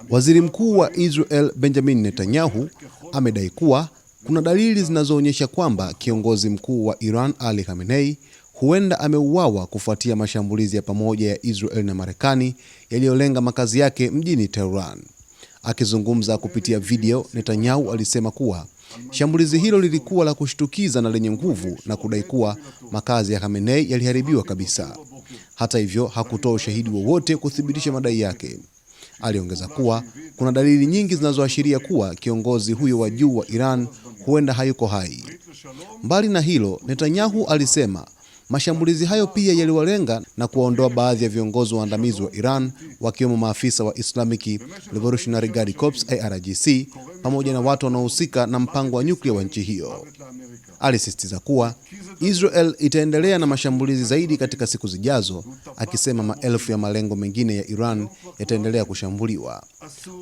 Waziri Mkuu wa Israel Benjamin Netanyahu amedai kuwa kuna dalili zinazoonyesha kwamba kiongozi mkuu wa Iran Ali Khamenei huenda ameuawa kufuatia mashambulizi ya pamoja ya Israel na Marekani yaliyolenga makazi yake mjini Tehran. Akizungumza kupitia video, Netanyahu alisema kuwa shambulizi hilo lilikuwa la kushtukiza na lenye nguvu na kudai kuwa makazi ya Khamenei yaliharibiwa kabisa. Hata hivyo, hakutoa ushahidi wowote kuthibitisha madai yake. Aliongeza kuwa kuna dalili nyingi zinazoashiria kuwa kiongozi huyo wa juu wa Iran huenda hayuko hai. Mbali na hilo, Netanyahu alisema mashambulizi hayo pia yaliwalenga na kuwaondoa baadhi ya viongozi waandamizi wa Iran, wakiwemo maafisa wa Islamic Revolutionary Guard Corps IRGC pamoja na watu wanaohusika na mpango wa nyuklia wa nchi hiyo. Alisisitiza kuwa Israel itaendelea na mashambulizi zaidi katika siku zijazo, akisema maelfu ya malengo mengine ya Iran yataendelea kushambuliwa.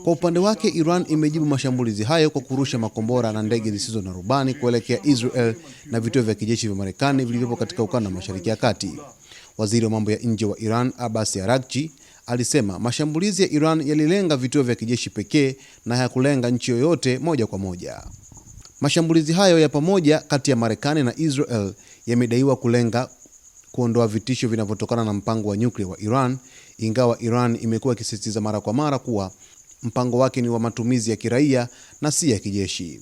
Kwa upande wake, Iran imejibu mashambulizi hayo kwa kurusha makombora na ndege zisizo na rubani kuelekea Israel na vituo vya kijeshi vya Marekani vilivyopo katika ukanda wa Mashariki ya Kati. Waziri wa mambo ya nje wa Iran Abbas Araghchi alisema mashambulizi ya Iran yalilenga vituo vya kijeshi pekee na hayakulenga nchi yoyote moja kwa moja. Mashambulizi hayo ya pamoja kati ya Marekani na Israel yamedaiwa kulenga kuondoa vitisho vinavyotokana na mpango wa nyuklia wa Iran, ingawa Iran imekuwa ikisisitiza mara kwa mara kuwa mpango wake ni wa matumizi ya kiraia na si ya kijeshi.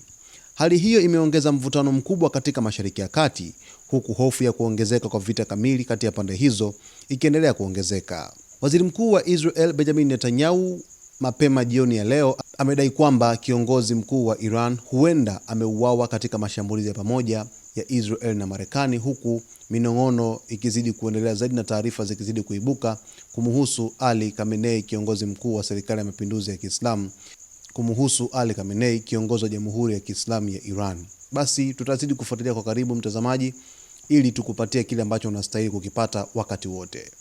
Hali hiyo imeongeza mvutano mkubwa katika Mashariki ya Kati, huku hofu ya kuongezeka kwa vita kamili kati ya pande hizo ikiendelea kuongezeka. Waziri Mkuu wa Israel Benjamin Netanyahu mapema jioni ya leo amedai kwamba kiongozi mkuu wa Iran huenda ameuawa katika mashambulizi ya pamoja ya Israel na Marekani, huku minong'ono ikizidi kuendelea zaidi na taarifa zikizidi kuibuka kumhusu Ali Khamenei, kiongozi mkuu wa serikali ya mapinduzi ya Kiislamu, kumhusu Ali Khamenei, kiongozi wa Jamhuri ya Kiislamu ya Iran. Basi tutazidi kufuatilia kwa karibu, mtazamaji, ili tukupatie kile ambacho unastahili kukipata wakati wote.